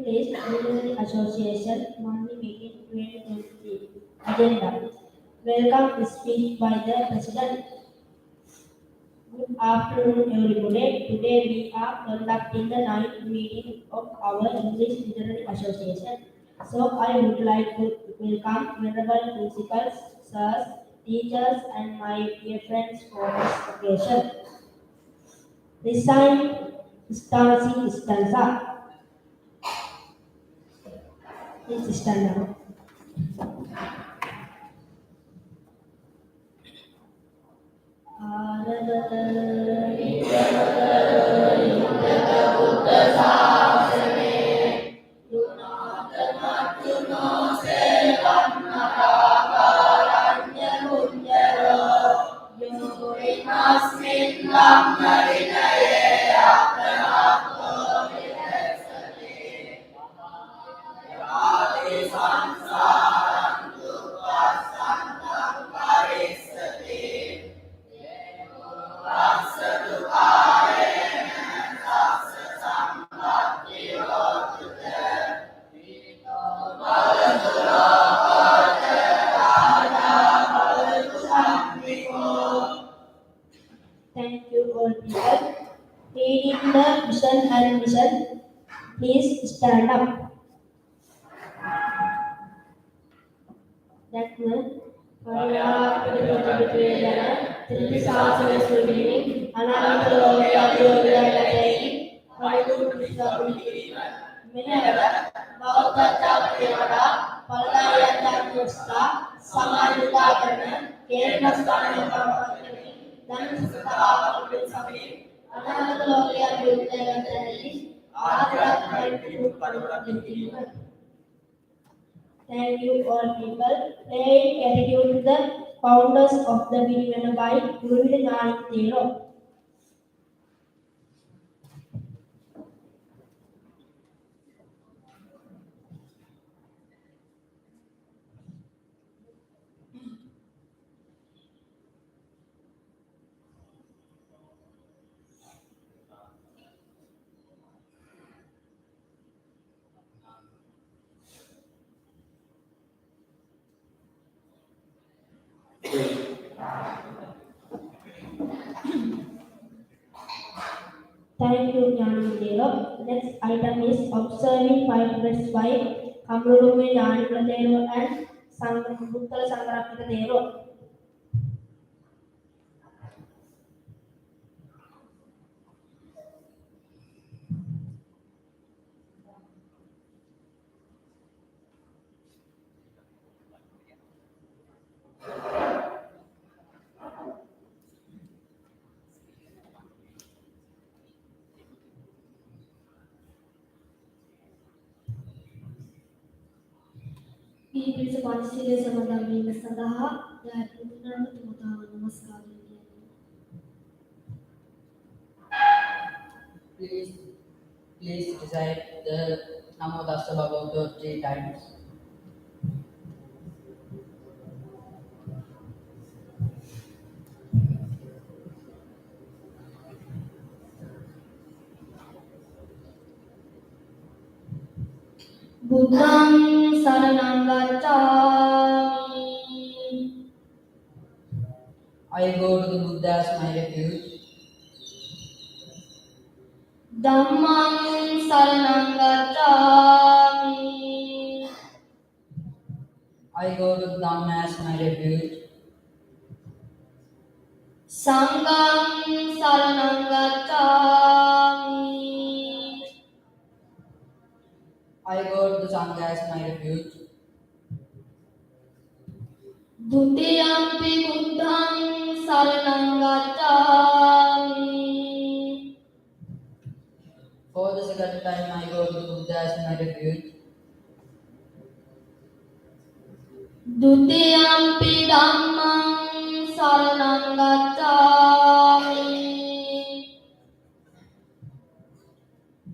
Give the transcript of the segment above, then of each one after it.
List Literary Association Monthly Meeting 2023 Agenda. Welcome speech by the President. Good afternoon, everybody. Today we are conducting the ninth meeting of our English Literary Association. So I would like to welcome venerable principals, sirs, teachers, and my dear friends for this occasion. Resign Stancy Stanza. Please stand up. Thank you all people. Reading the vision and mission. Please stand up. That one. Thank you all people. Paying gratitude to the founders of the Vinanabai, Guru Nanak Deva. Thank you, Jnanadeva. Next item is observing 505 Kamrudume Jnanadeva and Buddha Sangarakita Deva. පිළිස පංචශීලයේ සමාදන් වීම සඳහා යාත්‍රිකයන්ට තුමතාව නමස්කාරය කියනවා. Please recite the Namo Tassa Bhagavato 3 times. Buddham saranam gacchami. I go to the Buddha as my refuge. Dhammam saranam gacchami. I go to Dhamma as my refuge. Sangham saranam gacchami. I go to the Sangha as my refuge. Dutiyampi buddham saranam gacchami. For the second time, I go to the Buddha as my refuge. Dutiyampi dhammam saranam gacchami.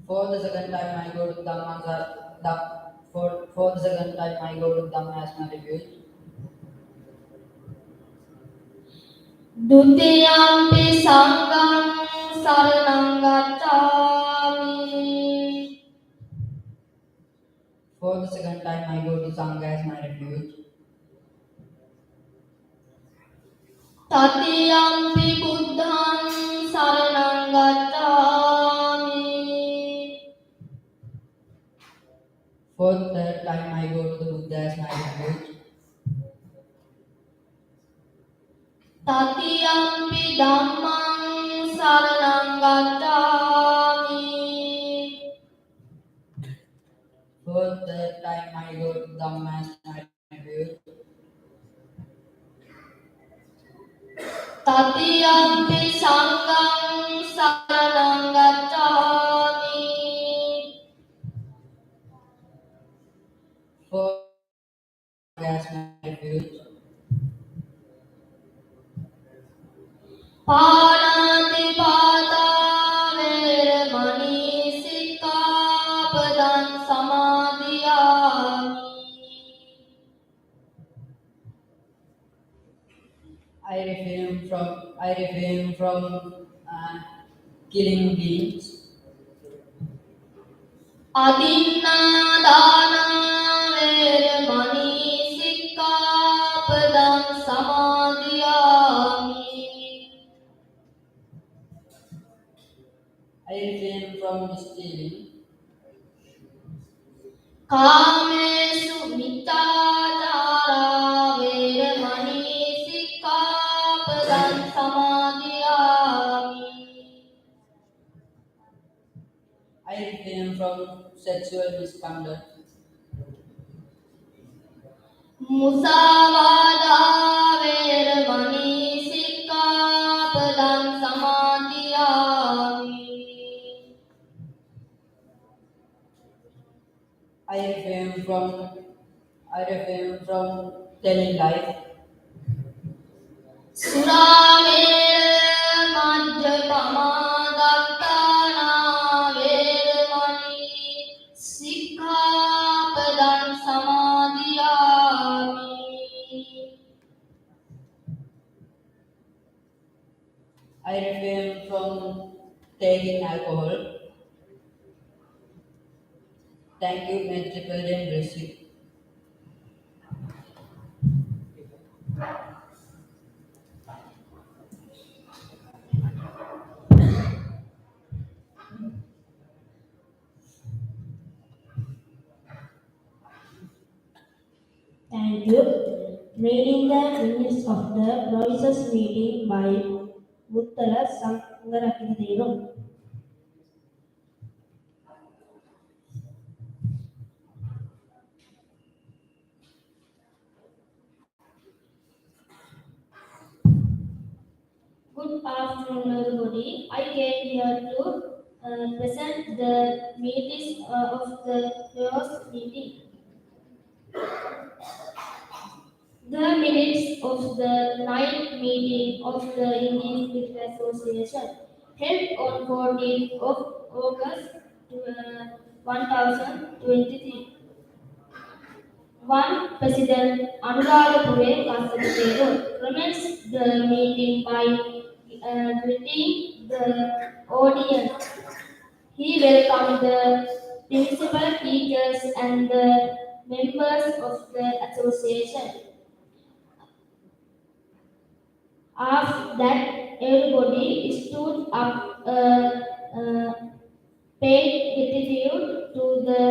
For the second time, I go to Dhamma. For the second time, I go to Dhamma as my refuge. Dutiyampi sangham saranam gacchami. the second time I go to Sangha as my refuge. Tatiyampi buddhang saranang gacchami. For the third time I go to the Buddha as my refuge. Tatiyampi dhammang saranang gacchami. For the third time I go to Dhamma as my refuge. Tatiyampi sanghang saranang gacchami. For as my refuge. පාණාතිපාතා වේරමණී සික්ඛාපදං සමාදියාමි. I refrain from killing beings. අදින්නාදානා වේරමණී සික්ඛාපදං සමාදියාමි. I refrain from stealing. කාමේසු මිච්ඡාචාරා වේරමණී සික්ඛාපදං සමාදියාමි. I refrain from sexual misconduct. මුසාවාදා වේරමණී සික්ඛාපදං සමාදියාමි. I refrain from telling lies. සුරාමේර මජ්ජපමා දත්තානා වේරමණී සික්ඛාපදං සමාදියාමි. I refrain from taking alcohol. Thank you, may Triple J bless you. Thank you. Reading the minutes of the provisos meeting by Muttala Sangarakithiru. Good afternoon, everybody. I came here to present the minutes of the first meeting. The minutes of the ninth meeting of the Indian Cricket Association held on 14th of August 1023. One President Anuradhapure Kasapatero commenced the meeting by greeting the audience. He welcomed the principal teachers and the members of the association. After that, everybody stood up, paid gratitude to the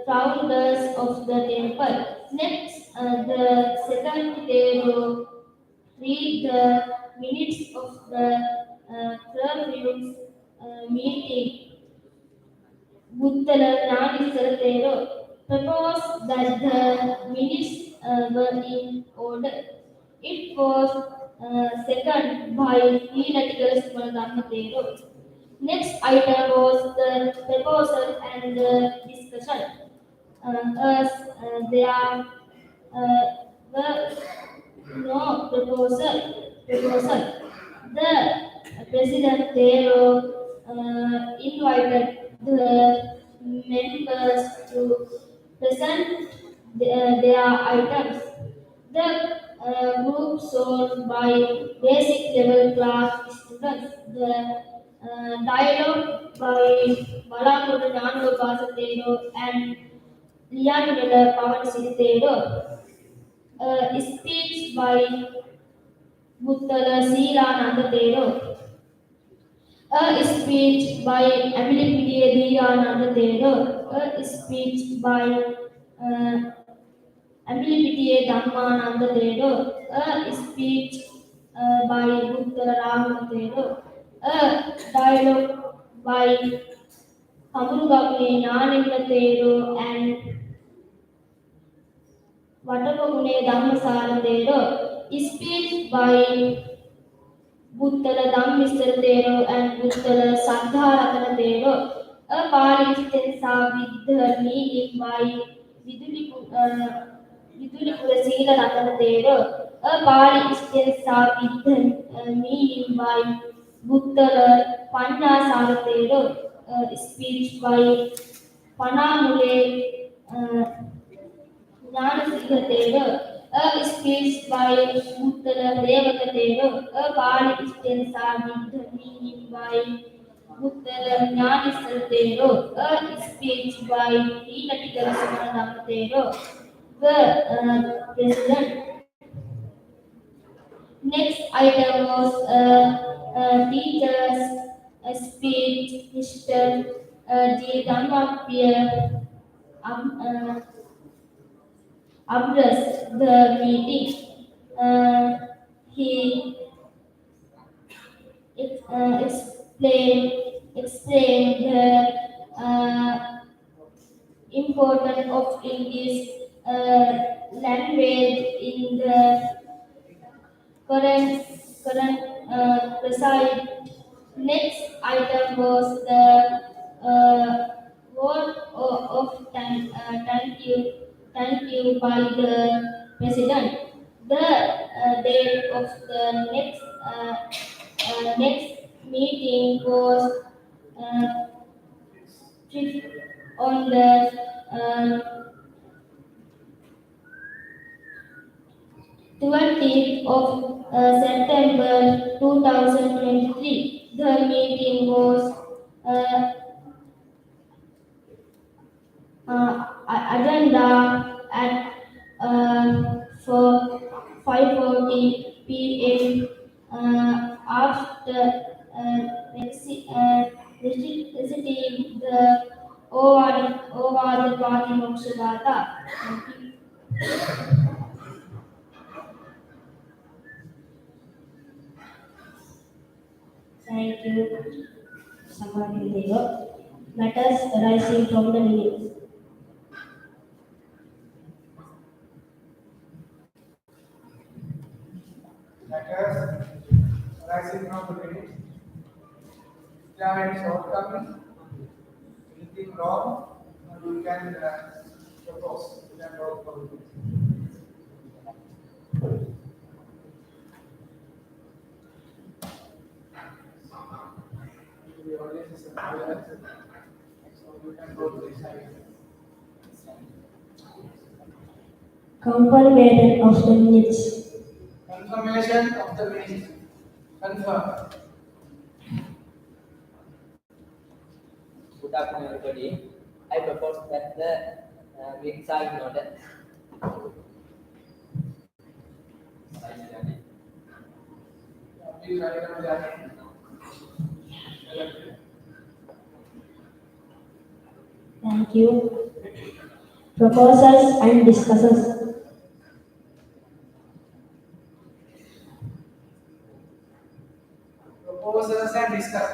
founders of the temple. Next, the secretary read the minutes of the previous meeting. Buttala Nagisarthero proposed that the minutes were in order. It was second by Neelatikal Sumanathamatero. Next item was the proposal and the discussion. As there were no proposal, the President Thero invited the members to present their items. The group shown by basic level class students, the dialogue by Balamudu Nandu Kasatero and Liyanwela Pawan Siritero, a speech by Buttala Sila Tero, a speech by Amilipidia Diya Tero, a speech by uh, Amilipidia Dhamma Tero, a speech by Buttala Ram Tero, a dialogue by Kamurugapne Nyanilla Tero and Vatapagune Dhammasala speech by Buttala Dhammisara and Buttala Saddharatana a Pali extensa with the meaning by Vidulipura Sila Ratana a Pali extensa with the meaning by Buttala Panna Saratero, a speech by Panamule. Gnanasikhateva, a speech by Uttara Devakateva, a Pali extensa with the meaning by Uttara Gnanisarateva, a speech by Hinatikara Sumanadamateva, the president. Next item was a teacher's speech, Mr. G. Dhammapia. Address the meeting. He explained the importance of English language in the current current preside. Next item was the word thank you by the president. The date of the next meeting was uh, fifth on the uh, 20th of September 2023. The meeting was uh, agenda at for 5:40 p.m. After receiving the over the party Mokshadata. Thank you. Somebody there. Matters arising from the minutes. Matters arising from the minutes. If there are any shortcomings, anything wrong, you can propose. You can vote for it. The audience is aware, so you can go to this side. Confirmation of the minutes. Confirmation of the minutes. Confirm. Good afternoon, everybody. I propose that the minutes are in order. Please write down that. Thank you. Proposals and discussions. Proposals and discuss.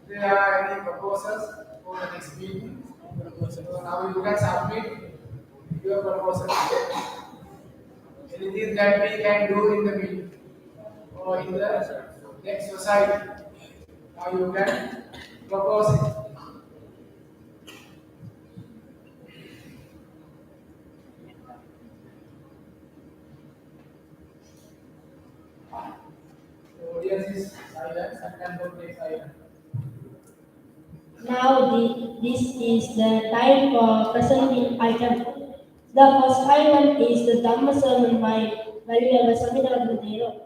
If there are any proposals for the next meeting, so now you can submit your proposal. Anything that we can do in the meeting or in the next society. Now you can propose it. The audience is silent, and can take silent. Now this is the time for presenting item. The first item is the Dhamma sermon by Valuable Samhita Gurudeva.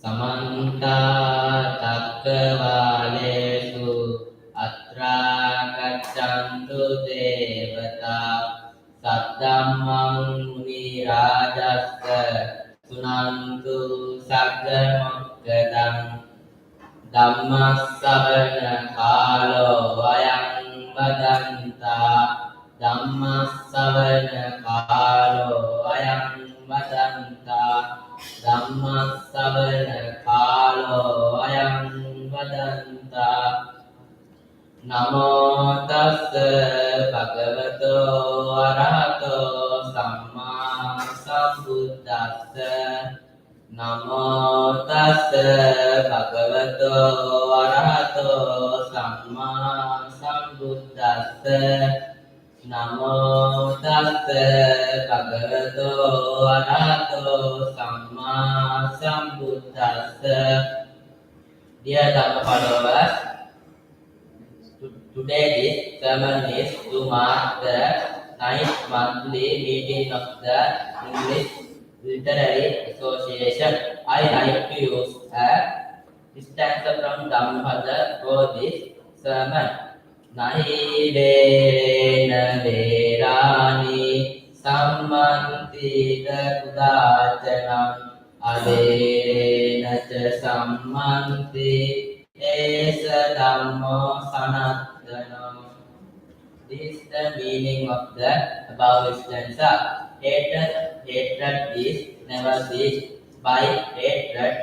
Samanta Takkavalesu Atra Gaccantu Devata Saddhammang Muni Rajassa Sunantu Sagga Mokkadang Dhammasavana Kalo Vayang Vadanta Dhammasavana Kalo Vayang Vadanta Dhammasavana Kalo Vayang Vadanta Namo tassa bhagavato arahato samma sambuddhassa Namo tassa bhagavato arahato samma sambuddhassa Namo tassa bhagavato arahato samma sambuddhassa. Dear Dhamma followers, today this sermon is to mark the 9th monthly meeting of the English Literary Association. I like to use a stanza from Dhammapada for this sermon. Nahi verena verani sammantita kudachanam averena cha sammanti esa dhammo sanattanam. This is the meaning of the above stanza. Hatred is never ceased. By hatred,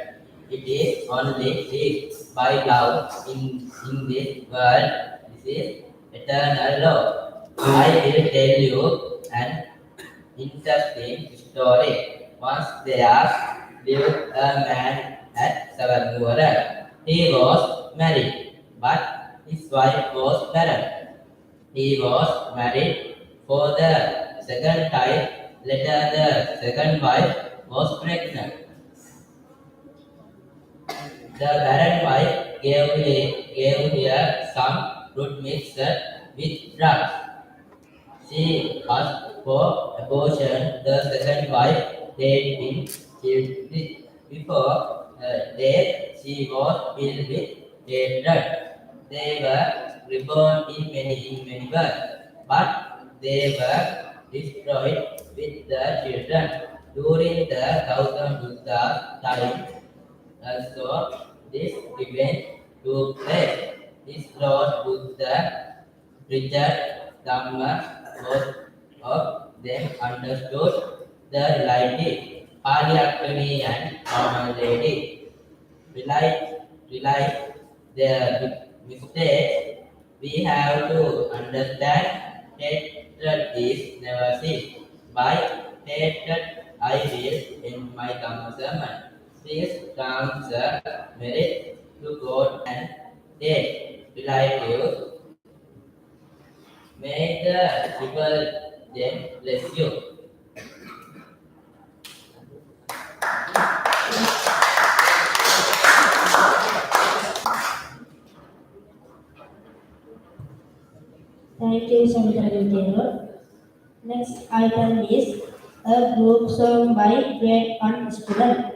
it is only ceased. By love, in this world, this is eternal love. I will tell you an interesting story. Once there lived a man at Savannura. He was married, but his wife was barren. He was married for the second time. Later, the second wife was pregnant. The barren wife gave her some fruit mixture with drugs. She asked for abortion. The second wife had been killed. Before death, she was filled with hatred. They were reborn in many births, but they were destroyed with the children. During the Gautam Buddha's time, also this event took place. This Lord Buddha preached Dhamma. Most of them understood the reality. Pali and Common Lady realize their mistakes. We have to understand hatred is never ceased. By hatred, I will end my Dhamma sermon. Please transfer merit to God and dead relatives. May the triple gem bless you. Thank you, Samitra Vintero. Next item is a group song by grade 1 student.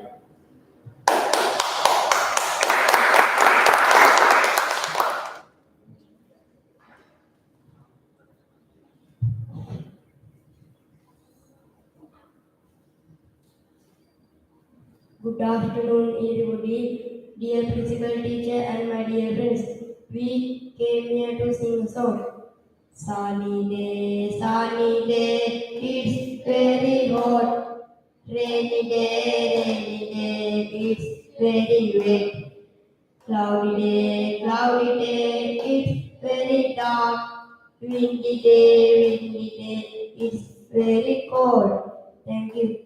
Good afternoon, everybody, dear principal teacher and my dear friends. We came here to sing a song. Sunny day, it's very hot. Rainy day, it's very wet. Cloudy day, it's very dark. Windy day, it's very cold. Thank you.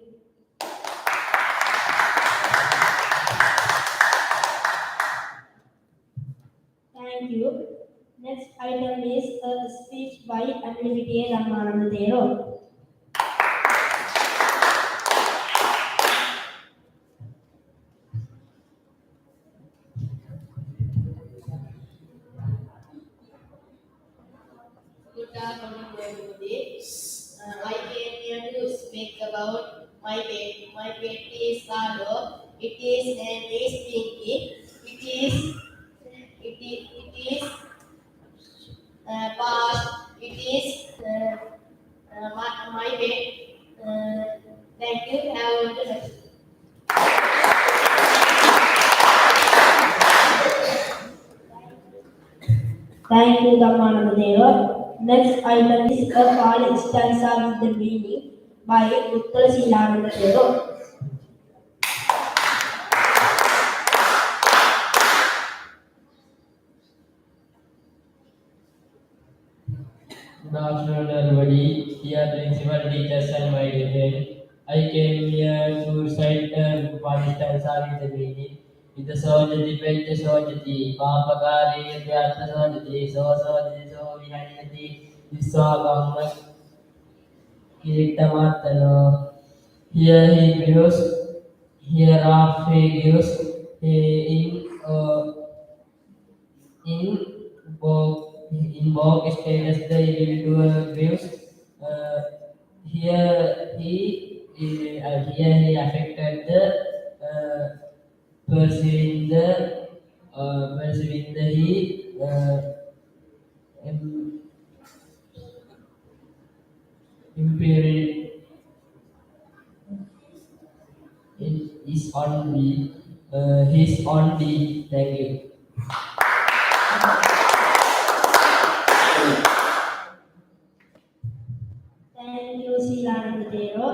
Thank you. Next item is a speech by Unlimited Ramanandero. Good afternoon, everybody. I came here to speak about about my pet is Carlo. Its name is Pinky. It is past. It is my pet. Thank you. Have a good day. Thank you, Dhammananda. Next item is a Pali stanza with the meaning by Uttara Silananda Deva. Good afternoon, everybody. Dear principal, teachers, and my dear friend. I came here to recite Pakistan Sari the meaning. With the Sojati, Pet Sojati, Papakari, Vyata Sojati, Sojati, So Vihanati, Viswagam, Kiritamatano. Here he gives, hereafter he gives in both stages the individual views. Uh, here he affected the perceiving the he im- imperial is only his only. Thank you. Thank you, Silananda Deva.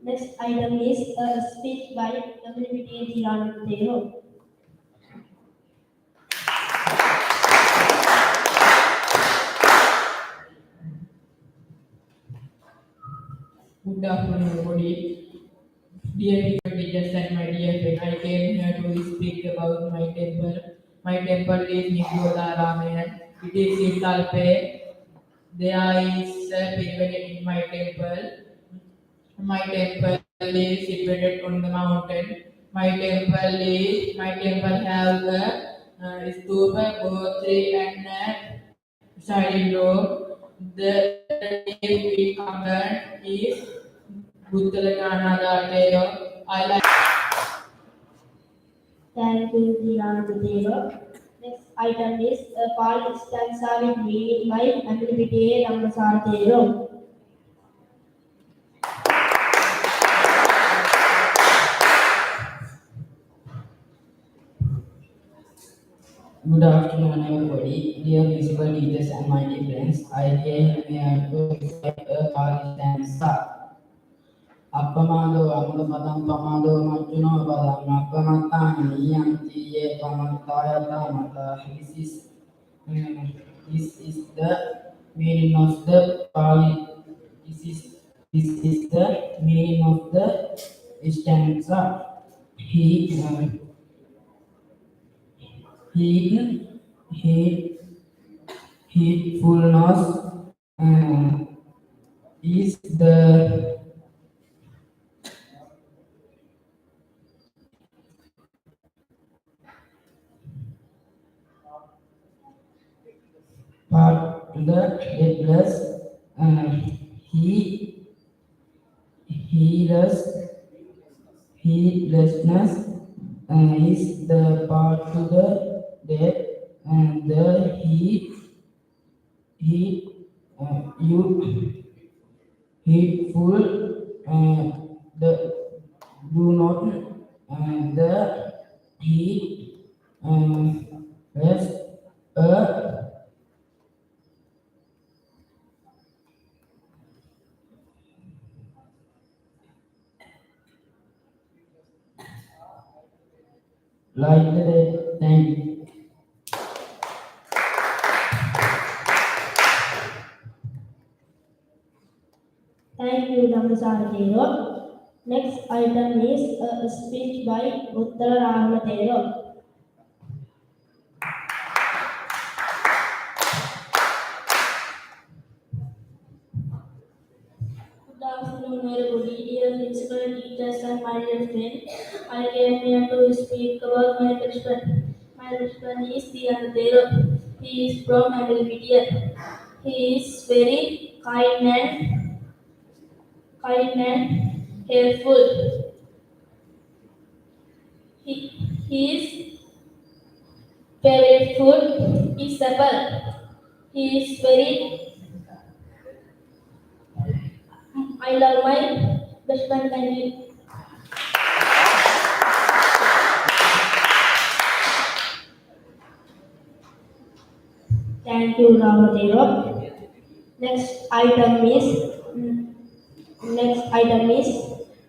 Next item is a speech by Community Silananda Deva. Good afternoon, everybody. Dear teachers and my dear friend, I came here to speak about my temple. My temple is Nigola Ramayan. It is in Talpe. There is a pyramid in my temple. My temple is situated on the mountain. My temple have a stupa, poetry, and a siding door. The name we command is Buddhalanana Deva. I like. Thank you, Silananda Deva. Next item is a Pali stanza with meaning by Community Ramasar Deva. Good afternoon, everybody. Dear principal, teachers, and my dear friends. I came here to recite a Pali stanza. Appamado Amapadam Pamado Machuno Padam Appamatam Niyanti Ye Pamataya Tamata. This is the meaning of the Pali. This is the meaning of the stanza. He he he heedfulness is the part to the headless. He heedless heedlessness is the part to the death, and the he you heedful the do not the he rest like the thank you. Thank you, Ramasar Deva. Next item is a speech by Uttara Rahula Deva. Good afternoon, everybody. Dear principal, teachers, and my dear friend. I came here to speak about my best friend. My best friend is Diana Deva. He is from America. He is very kind and helpful. His favorite food is apple. He is very. I love my best friend Tanvi. Thank you, Ramadero. Next item is next item is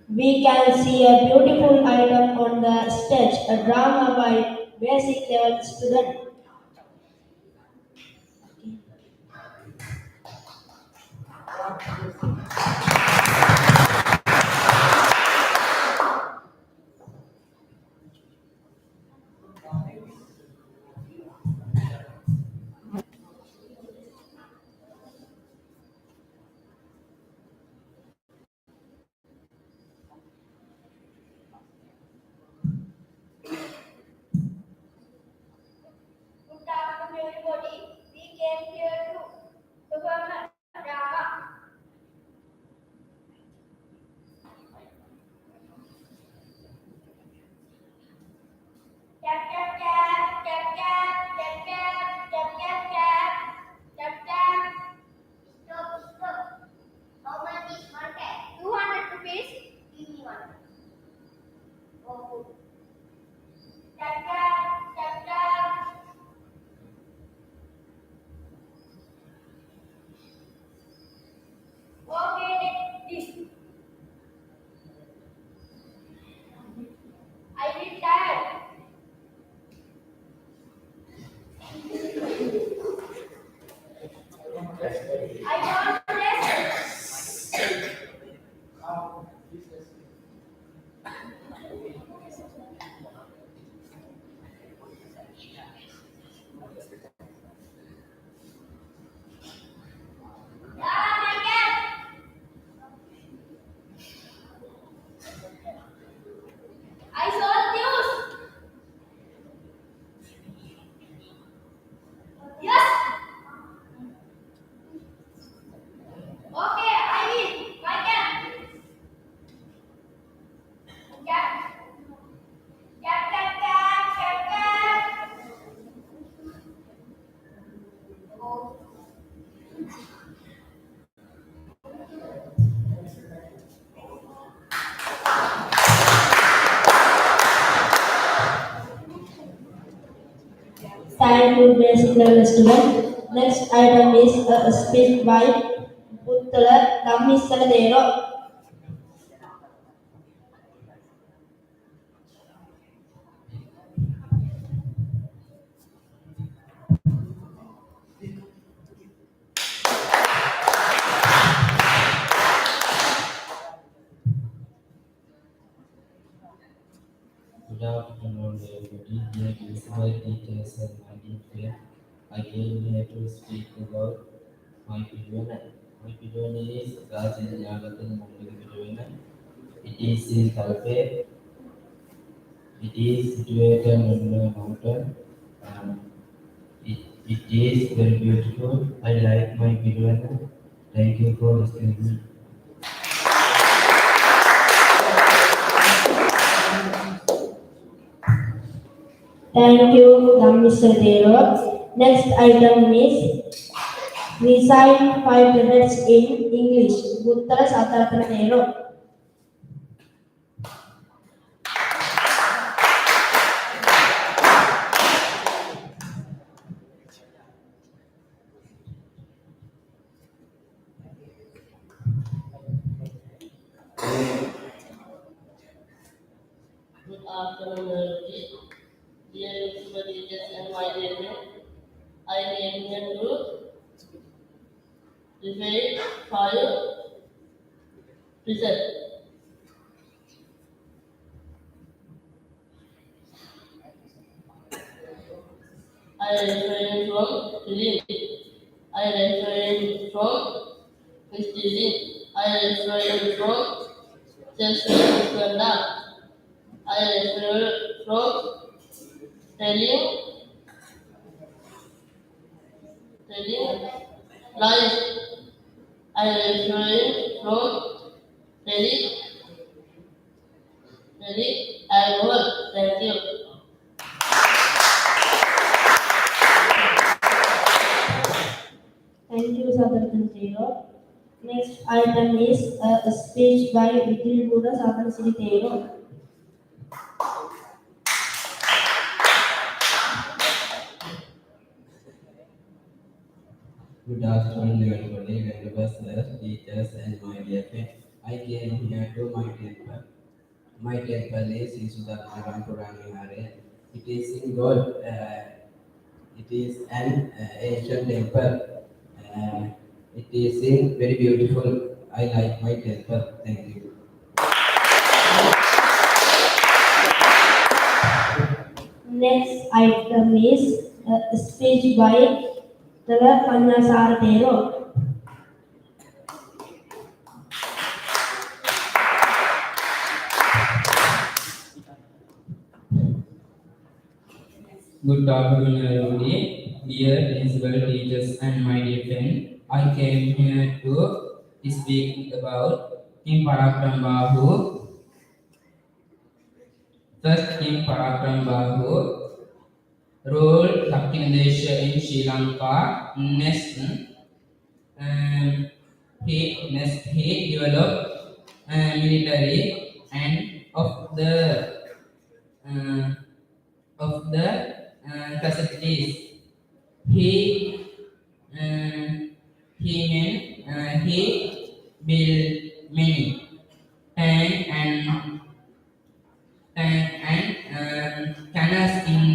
we can see a beautiful item on the stage, a drama by basic level student. Good afternoon, everybody. We came here to perform a drama. Tap tap tap tap tap tap tap tap tap tap tap tap. Stop stop. How much is one tap? 200 rupees. Give me one. Oh. Tap tap tap tap. Okay, this. I will tap. I want this. Yeah, my cat. I saw news. Yes. Okay, I will. My cat. Cat. Cat, cat, cat, cat, cat. Oh. Thank you, basic level student. Next item is a speech by Puttala Dhammisaladero. Good afternoon, everybody. Dear principal, teachers, and my dear friend. I came here to speak about my pidwana. My pidwana is Rajan Yagatan Mandala Pidwana. It is in Kalpe. It is situated on a mountain. Um, it is very beautiful. I like my pidwana. Thank you for listening to me. Thank you, Dhammisaladero. Next item is recite 5 minutes in English. Puttala Sataratanadero. Good afternoon, everybody. Dear principal, teachers, and my dear friend. I came here to recite 5 precepts. I refrain from killing. I refrain from stealing. I refrain from self-misconduct. I refrain from telling lies. I refrain from telling very helpful. Thank you. Thank you, Sadharthan Tero. Next item is a speech by Vikil Buddha Sadhan Sri Tero. Good afternoon, everybody, members, teachers, and my dear friends. I came here to my temple. My temple is in Sudapuram. It is in gold. It is an ancient temple. It is in very beautiful. I like my temple. Thank you. Next item is a speech by Tara Panyasara Tero. Good afternoon, everybody. Dear principal, teachers, and my dear friend. I came here to speak about King Parakram Bahu. First, King Parakram Bahu ruled Dakshinadesha in Sri Lanka. He developed military and uh, of the facilities. He he built many tank and canals in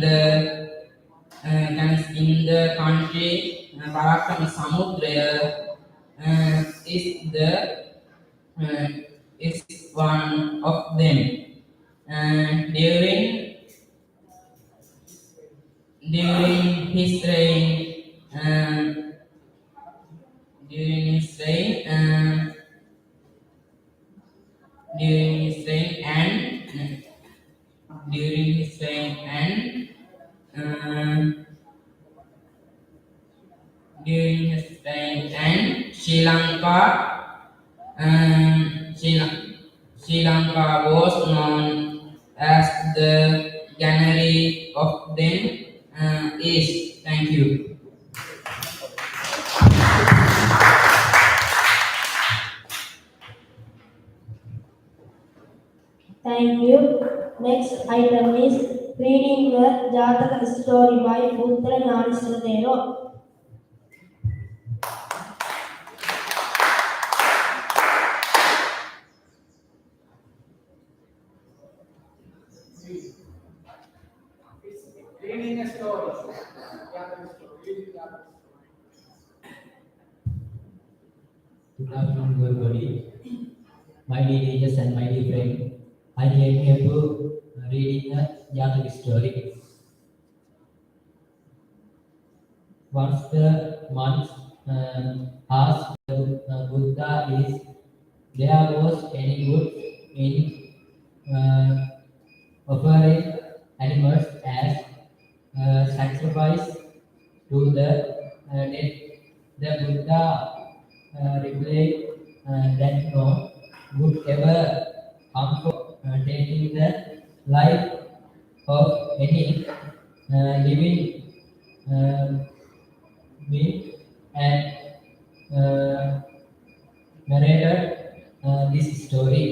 the country. Parakram Samudra is uh, is one of them. During his reign, during his reign, during his reign and during his reign and during his reign and Sri Lanka was known as the Granary of then East. Thank you. Thank you. Next item is reading the Jataka story by Putra Gnaneshwara Tero. Reading a story. Jataka story. Reading Jataka story. Good afternoon, everybody. My dear teachers and my dear friend, I came here to reading a Jataka story. Once the month asked the Buddha is there was any good in offering animals as sacrifice to the dead. The Buddha replied that no would ever come for taking the life of any living being and narrated this story.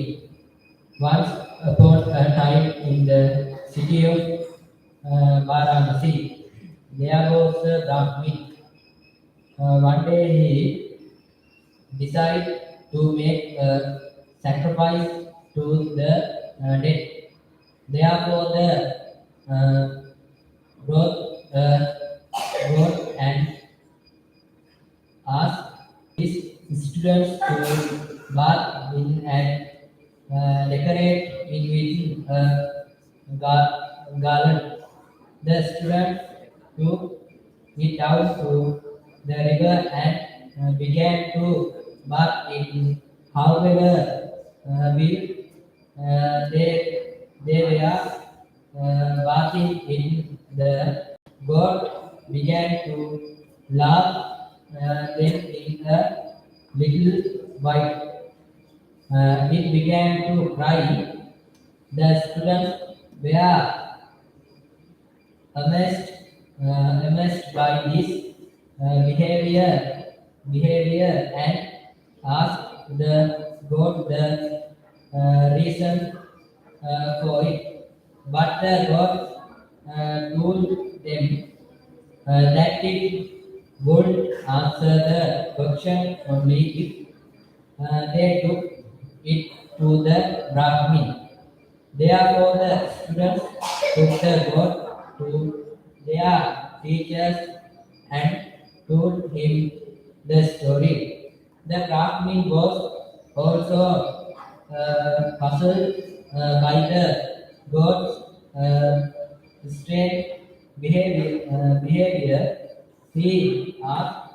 Once upon a time in the city of Varanasi, there was a Brahmin. One day he decided to make a sacrifice to the dead. Therefore, the brought and asked his students to bath in and decorate it with a garland. The students took it down to the river and began to bath in. However, they were bathing in the god began to laugh then in a little while. It began to cry The students were amazed, amazed by this behavior and asked the God the reason for it. But the God told them that it would answer the question only if they took it to the Brahmin. Therefore, the students took the God to their teachers and told him the story. The Brahmin was also puzzled by the God's strange behavior. He asked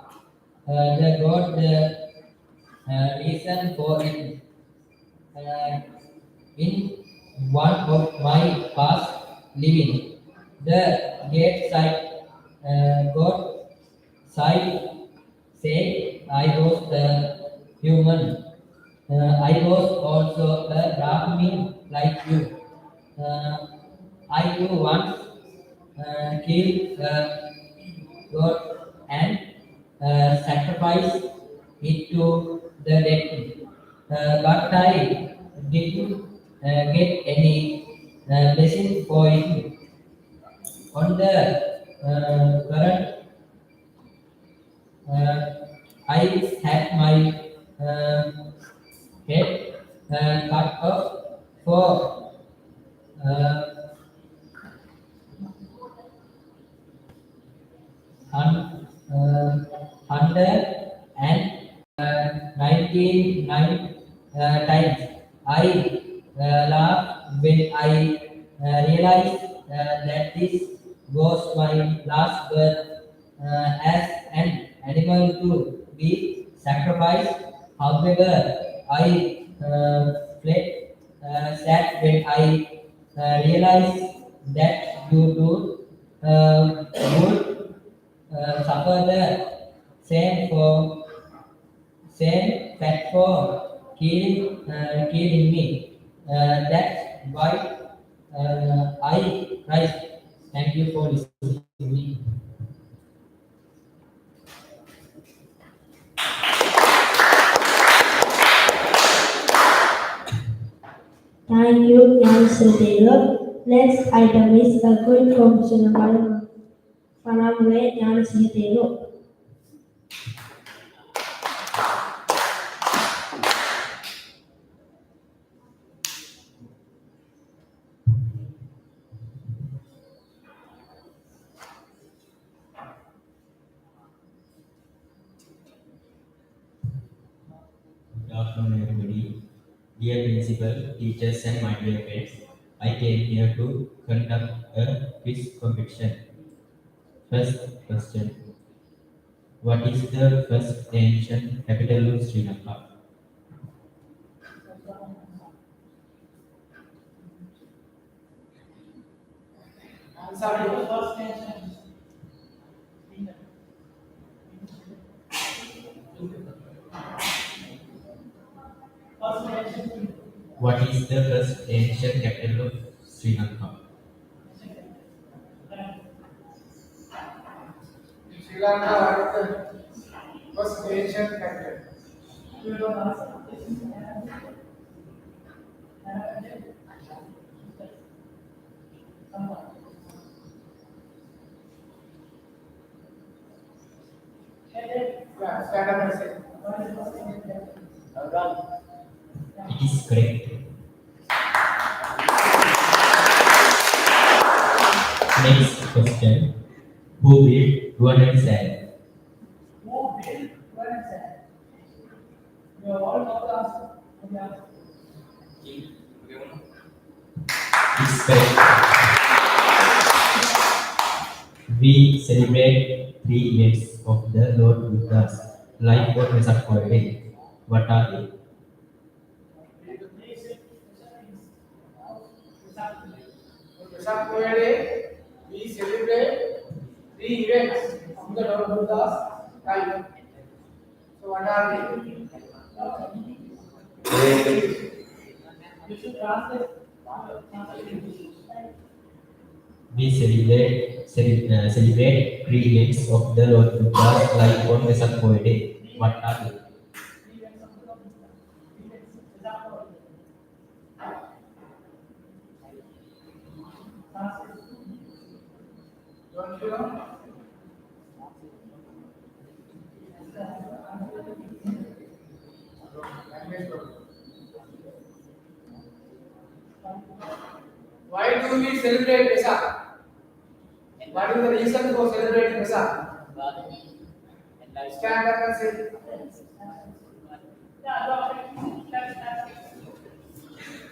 the God the reason for it. In one of my past living, the gate side got side said I was the human. I was also a Brahmin like you. I too once killed a goat and sacrificed it to the deity. But I didn't get any blessing for it. On the current, uh, I had my head cut off for uh, hun- uh, 199 times. I laughed when I realized that this was my last birth as an animal to be sacrificed. However, I fled sad when I realized that you too would suffer the same fat for killing me. That's why I Christ. Thank you for listening. Thank you, Gnanasadeva. Next item is a quick competition by Panamule Gnanasadeva. Good afternoon, everybody. Dear principal, teachers, and my dear friends, I came here to conduct a quiz competition. First question: what is the first ancient capital of Sri Lanka? Answer your first nation. What is the first ancient capital of Sri Lanka? Sri Lanka was the first ancient capital. Yeah, stand up and say. It is correct. Next question: who built Ruwan Sand? It's correct. We celebrate 3 events of the Lord Buddha's life of Vesak holiday. What are they? Vesak holiday, we celebrate 3 events of the Lord Buddha's life. So what are they? You should translate. We celebrate 3 days of the Lord Buddha's life on Vesak Day. What are they? Don't you know? Language problem. Why do we celebrate Vesak? What is the reason for celebrating Vesak? Stand up and say.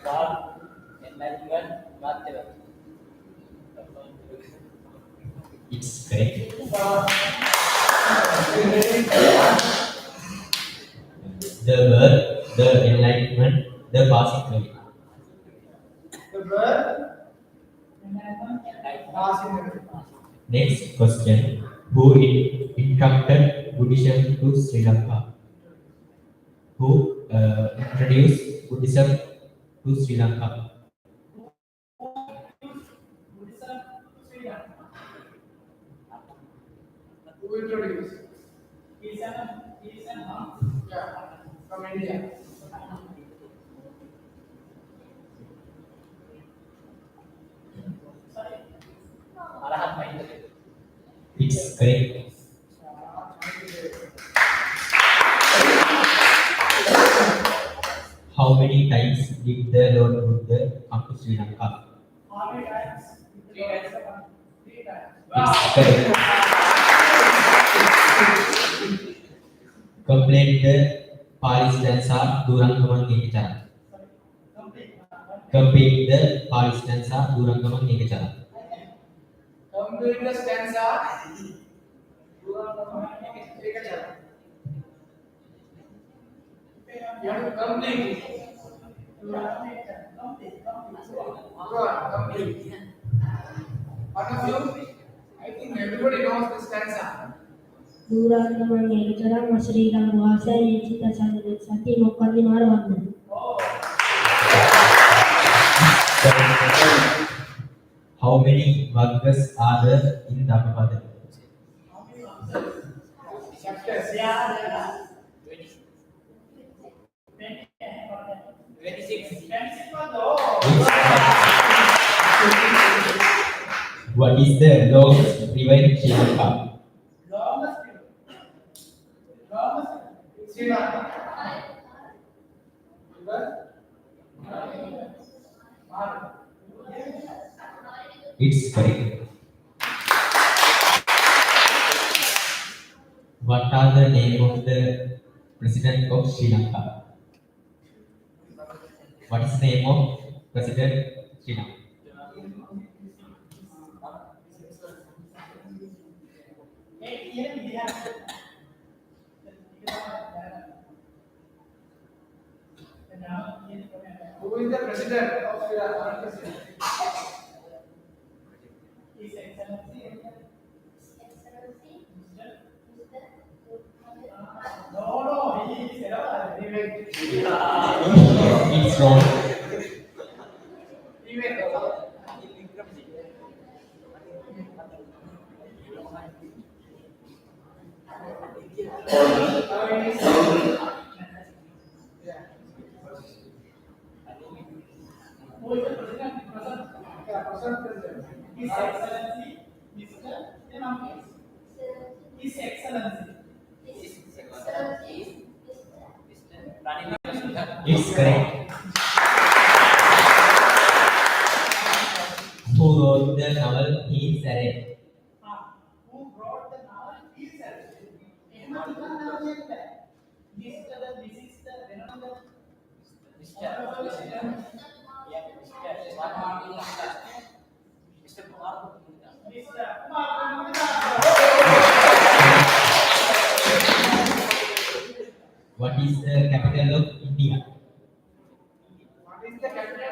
God, enlightenment, whatever. It's correct. The birth, the enlightenment, the passing away. The bird passing away. Next question. Who introduced Buddhism to Sri Lanka? Who introduced Buddhism to Sri Lanka? Who introduced? Yeah, from India. Arahat Mahinda. It's correct. How many times did the Lord Buddha come to Sri Lanka? How many times? 3 times. 3 times. It's correct. Complete the Pali stanza Durangaman Ekachara. Complete the Pali stanza Durangaman Ekachara. Complete the stanza. You have to complete it. Go on, complete. One of you, I think everybody knows the stanza. Durangaman Ekachara Masriram Vasa Yechita Sati Mokandi Marvanda. How many Vaggas are there in Dhammapada? Chapters. 26. What is the longest river in Sri Lanka? Sri Lanka. It's correct. What are the name of the president of Sri Lanka? What is the name of President Sri Lanka? Who is the president of Sri Lanka? His Excellency. No, he is It's wrong. Who is the president? His Excellency, Mr. His Excellency. It's correct. Who wrote the novel He Sarah? Who brought the novel himself? This is the Renanda. What is the capital of India? What is the capital?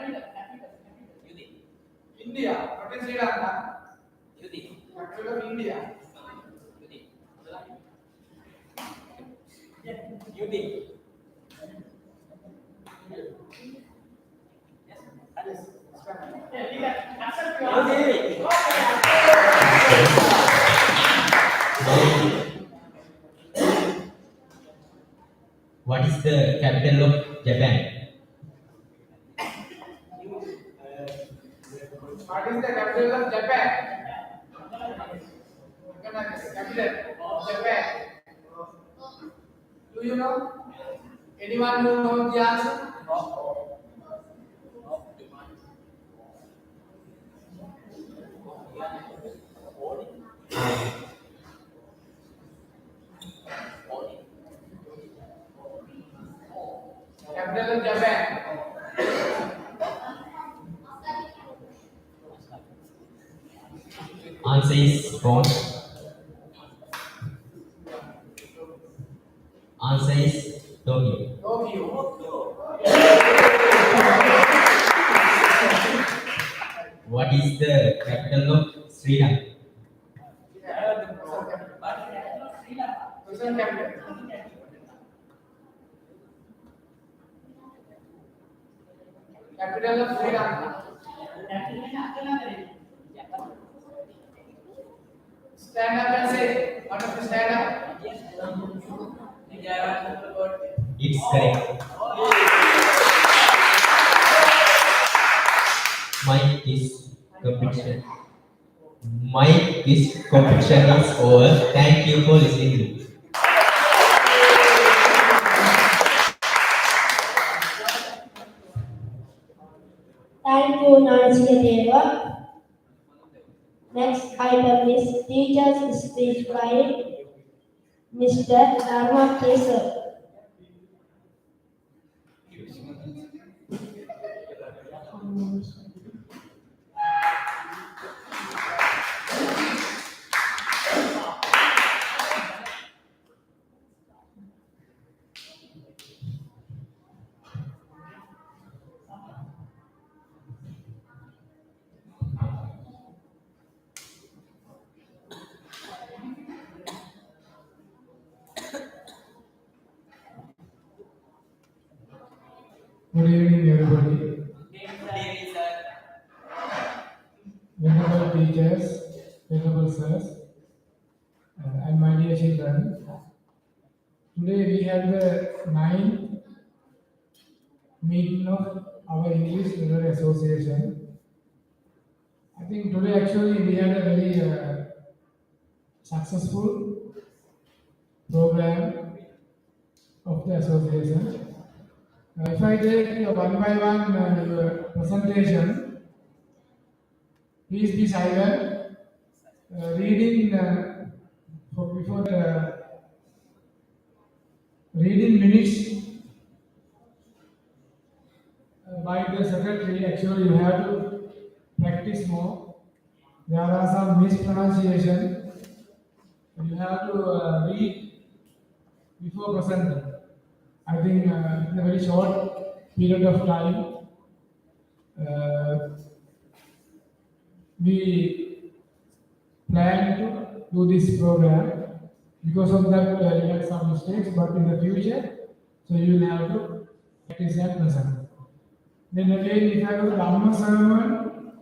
India. What is Sri Lanka? Capital of India. What is the capital of Japan? What is the capital of Japan? Capital of Japan. Do you know? Anyone who knows the answer? Capital of Japan. Answer is wrong. Answer is Tokyo. Tokyo. What is the capital of Sri Lanka? Present capital. Capital of Sri Lanka. Stand up and say. One of you stand up. It's correct. My quiz competition is over. Thank you for listening. Thank you, Nancy. Next item is teacher's speech by Mr. Dharma Kesar. Good evening, everybody. Venerable teachers, venerable sirs, and my dear children. Today we have the 9th meeting of our English Literary Association. I think today actually we had a very successful program of the association. If I take one by one your presentation, please be silent. Reading before the reading minutes by the secretary. Actually, you have to practice more. There are some mispronunciation. You have to read before presenting. I think in a very short period of time, we plan to do this program. Because of that, we had some mistakes, but in the future, so you will have to practice and present. Then again, if I go to Dhamma sermon,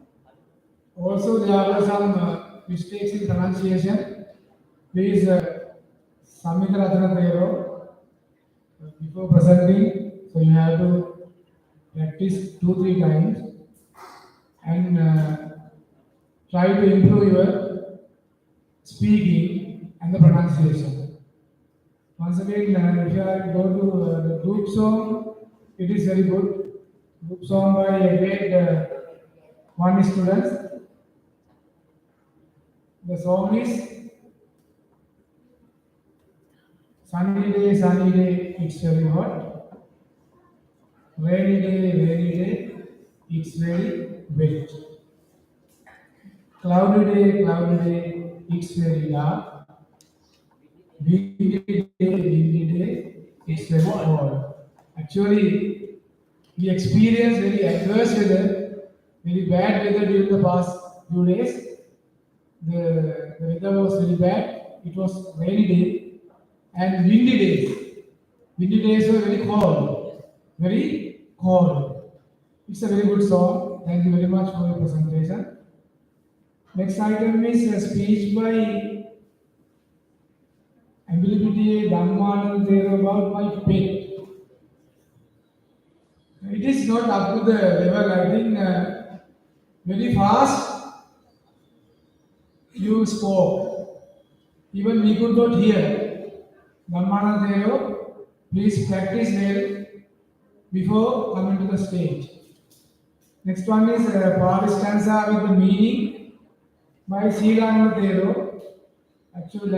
also there are some mistakes in pronunciation. Please submit Ratana before presenting, so you have to practice 2-3 times and try to improve your speaking and the pronunciation. Once again, if you are go to the group song, it is very good. Group song by a grade 1 students. The song is sunny day, it's very hot. Rainy day, it's very wet. Cloudy day, it's very dark. Windy day, it's very cold. Actually, we experienced very adverse weather, very bad weather during the past few days. The weather was very bad. It was rainy day and windy days. Windy days were very cold. Very cold. It's a very good song. thank you very much for your presentation. Next item is a speech by Ability Dhammanand about my pet. It is not up to the level, I think, very fast you spoke. Even we could not hear. Dhammanand, please practice well before coming to the stage. Next one is Pali stanza with the meaning by Srilanatero. Actually,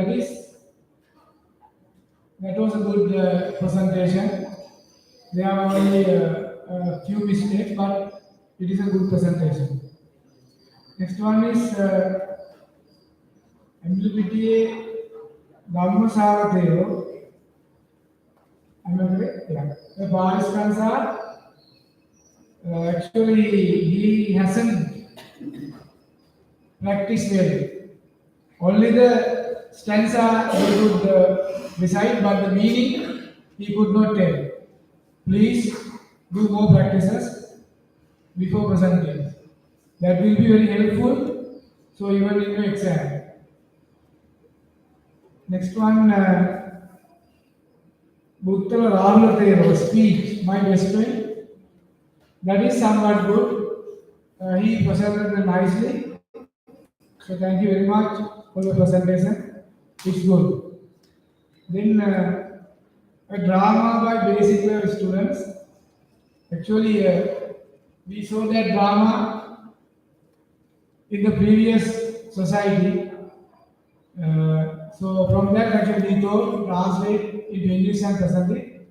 that was a good presentation. There are only a few mistakes, but it is a good presentation. Next one is MLPTA Dhammasavatero. Am I correct? Yeah. The Pali stanza. Actually, he hasn't practiced well. Only the stanza he could recite, but the meaning he could not tell. Please do more practices before presenting. That will be very helpful. So even in your exam. Next one, Buttala Rahulathero speech, my best friend. That is somewhat good. He presented nicely. So thank you very much for the presentation. It's good. Then a drama by basic level students. Actually, we saw that drama in the previous society. So from that actually we thought translate into English and present it.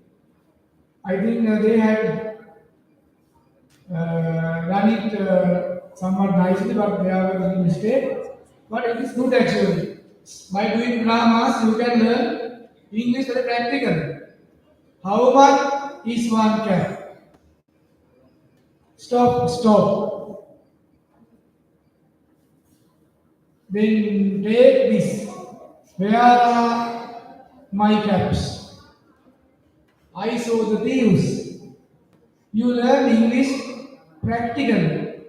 I think they had run it somewhat nicely, but there were little mistakes. But it is good actually. By doing dramas, you can learn English very practically. How much is one cat? Stop. Then take this. Where are my caps? I saw the thieves. You learn English practically.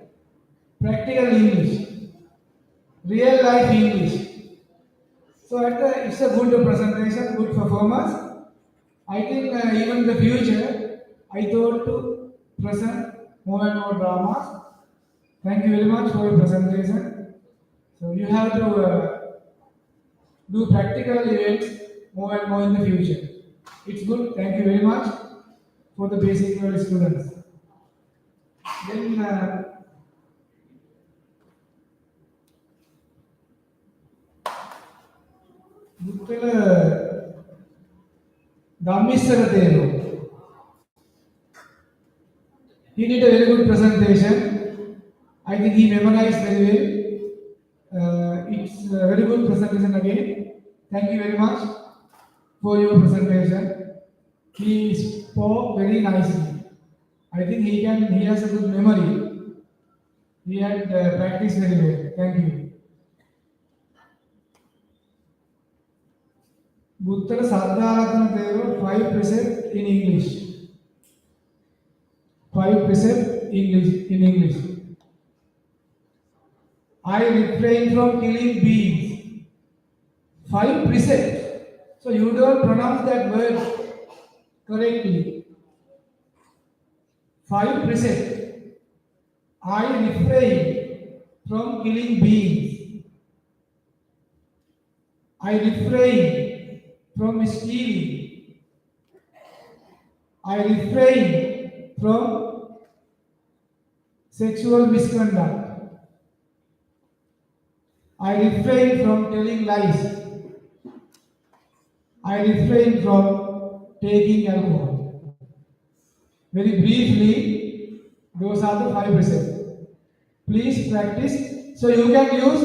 Practical English. Real life English. So it's a good presentation, good performance. I think even in the future, I thought to present more and more dramas. Thank you very much for your presentation. So you have to do practical events more and more in the future. It's good. Thank you very much for the basic level students. Then Buttala Dhammisarathero. He did a very good presentation. I think he memorized very well. It's a very good presentation again. Thank you very much for your presentation. He spoke very nicely. I think he has a good memory. He had practiced very well. Thank you. Buttala Sadharatana 5 precepts in English. 5 precepts in English. I refrain from killing bees. 5 precepts. So you don't pronounce that word correctly. 5 precepts. I refrain from killing bees. I refrain from stealing. I refrain from sexual misconduct. I refrain from telling lies. I refrain from taking alcohol. Very briefly, those are the 5 precepts. Please practice. So you can use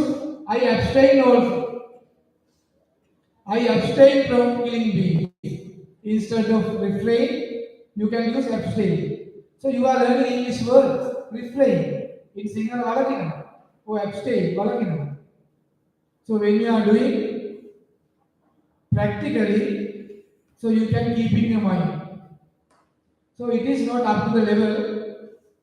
I abstain also. I abstain from killing bees. Instead of refrain, you can use abstain. So you are learning English words. Refrain. In Sinhala walakina. Or abstain. Walakina. So when you are doing practically, so you can keep in your mind. So it is not up to the level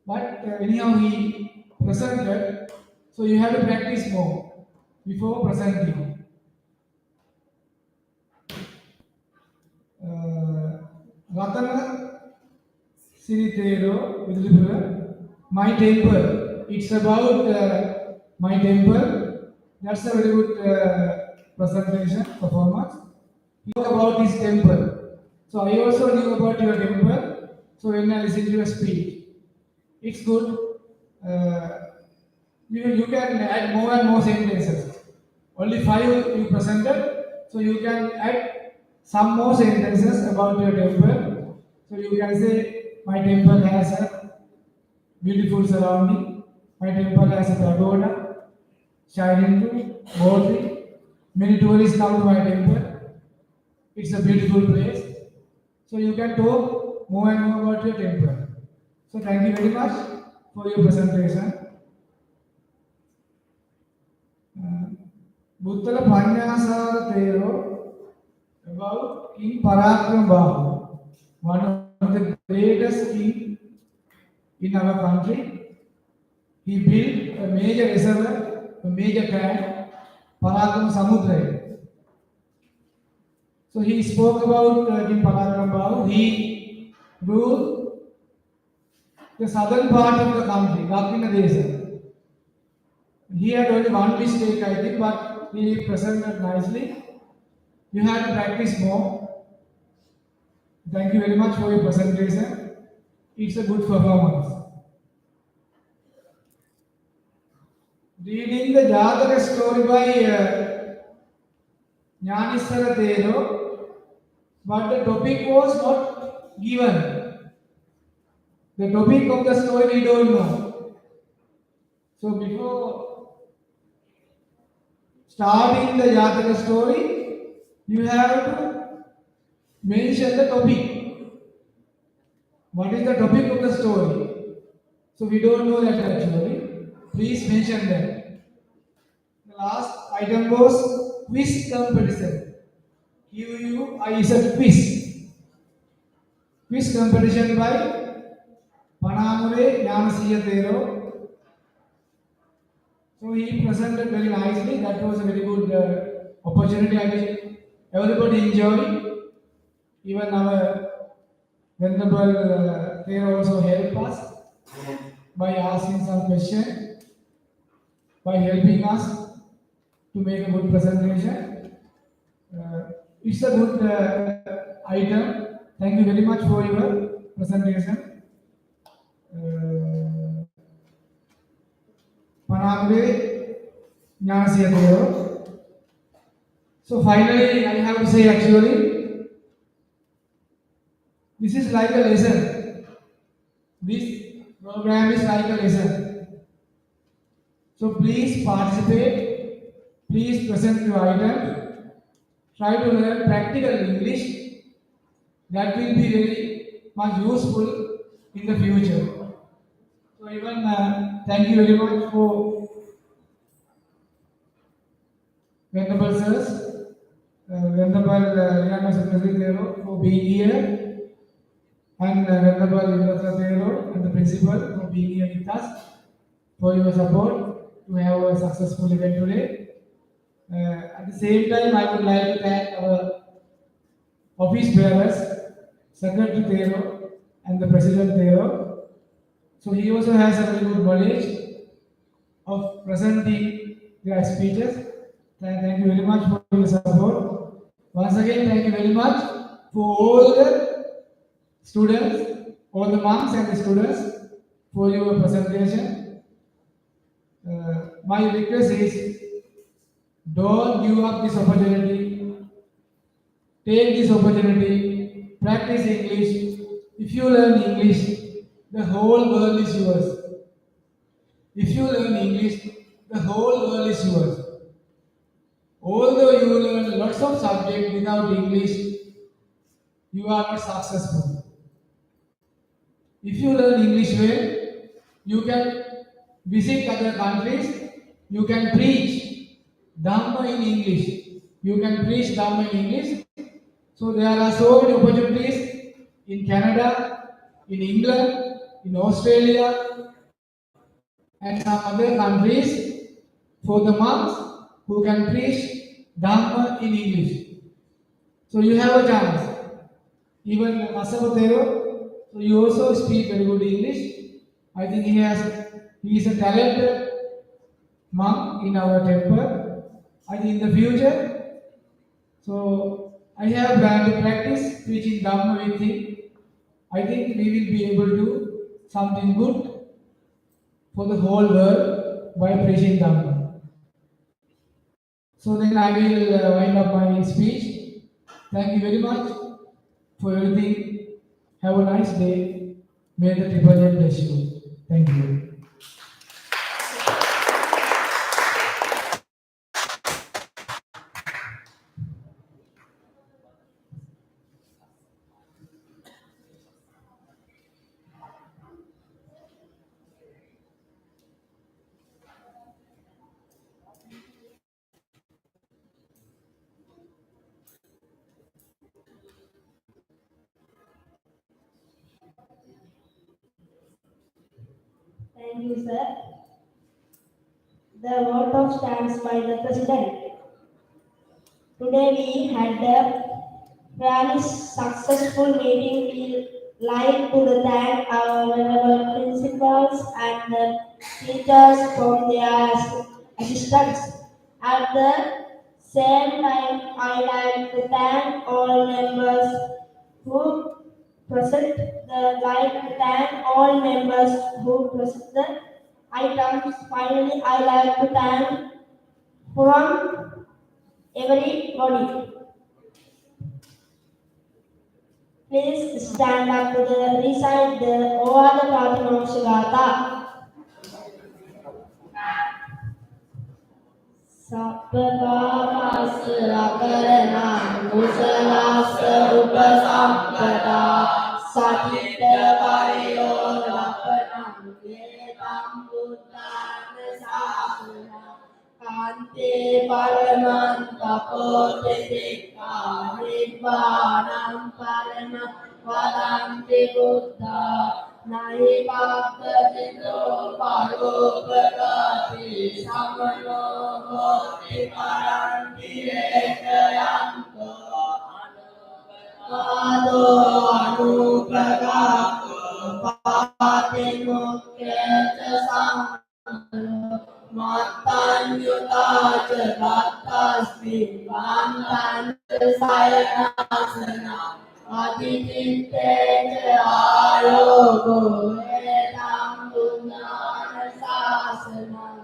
But anyhow, he presented, so you have to practice more before presenting. Ratana Siritero Vidripura, my temple. It's about my temple. That's a very good presentation performance. He talked about his temple. So I also knew about your temple. So when I listen to your speech, it's good. You can add more and more sentences. Only 5 you presented, so you can add some more sentences about your temple. So you can say, my temple has a beautiful surrounding. My temple has a pagoda, shining to boldly. Many tourists come to my temple. It's a beautiful place. So you can talk more and more about your temple. So thank you very much for your presentation. Buttala Panyasara Tero about King Parakram Bahu, one of the greatest king in our country. He built a major reservoir, a major tank, Parakram Samudra. So he spoke about King Parakram Bahu. He ruled the southern part of the country, Dakina Desa. He had only one mistake, I think, but he presented nicely. You have to practice more. Thank you very much for your presentation. It's a good performance. Reading the Jataka story by Jnanisara Tero, but the topic was not given. The topic of the story we don't know. So before starting the Jataka story, you have to mention the topic. What is the topic of the story? So we don't know that actually. Please mention that. The last item was quiz competition. QUI is a quiz. Quiz competition by Panamure Jnanasiya Tero. So he presented very nicely. That was a very good opportunity. I think everybody enjoyed. Even our Venerable Tero also helped us by asking some questions, by helping us to make a good presentation. It's a good item. Thank you very much for your presentation. Panamure Jnanasiya Tero. So finally, I have to say actually, this is like a lesson. This program is like a lesson. So please participate. Please present your item. Try to learn practical English. That will be very much useful in the future. So even thank you very much for Venerable Sirs, Venerable Young Secretary Tero for being here, and Venerable Indra Tero and the Principal for being here with us, for your support to have a successful event today. At the same time, I would like to thank our office bearers, Secretary Tero and the President Tero. So he also has a very good knowledge of presenting their speeches. Thank you very much for your support. Once again, thank you very much for all the students, all the monks and the students for your presentation. My request is, don't give up this opportunity. Take this opportunity. Practice English. If you learn English, the whole world is yours. If you learn English, the whole world is yours. Although you learn lots of subjects without English, you are not successful. If you learn English well, you can visit other countries, you can preach Dhamma in English. You can preach Dhamma in English. So there are so many opportunities in Canada, in England, in Australia, and some other countries for the monks who can preach Dhamma in English. So you have a chance. Even Masavatero, so you also speak very good English. I think he is a talented monk in our temple. I think in the future, so I have planned to practice preaching Dhamma with him. I think we will be able to do something good for the whole world by preaching Dhamma. So then I will wind up my speech. Thank you very much for everything. Have a nice day. May the Triple J bless you. Thank you. Thank you, sir. The vote of stands by the President. Today we had a fairly successful meeting. We like to thank our venerable principals and the teachers for their assistance. At the same time, I like to thank all members who present the items. Finally, I like to thank from everybody. Please stand up to recite the Oada Pratimoksha. Sappavasya karana kusalasa upasampada satita vayo rapanam yetam buddhana sasana kante paraman tapote sikha nibbānam paramam vadanti buddha nahi bhakta-jito parupakati samano hoti paranti ekayanto anupragato patimukketa samano Matanyutacha Bhattasmi Vantancha Sayanasana Adititecha Ayogo Edam Gunana Sasana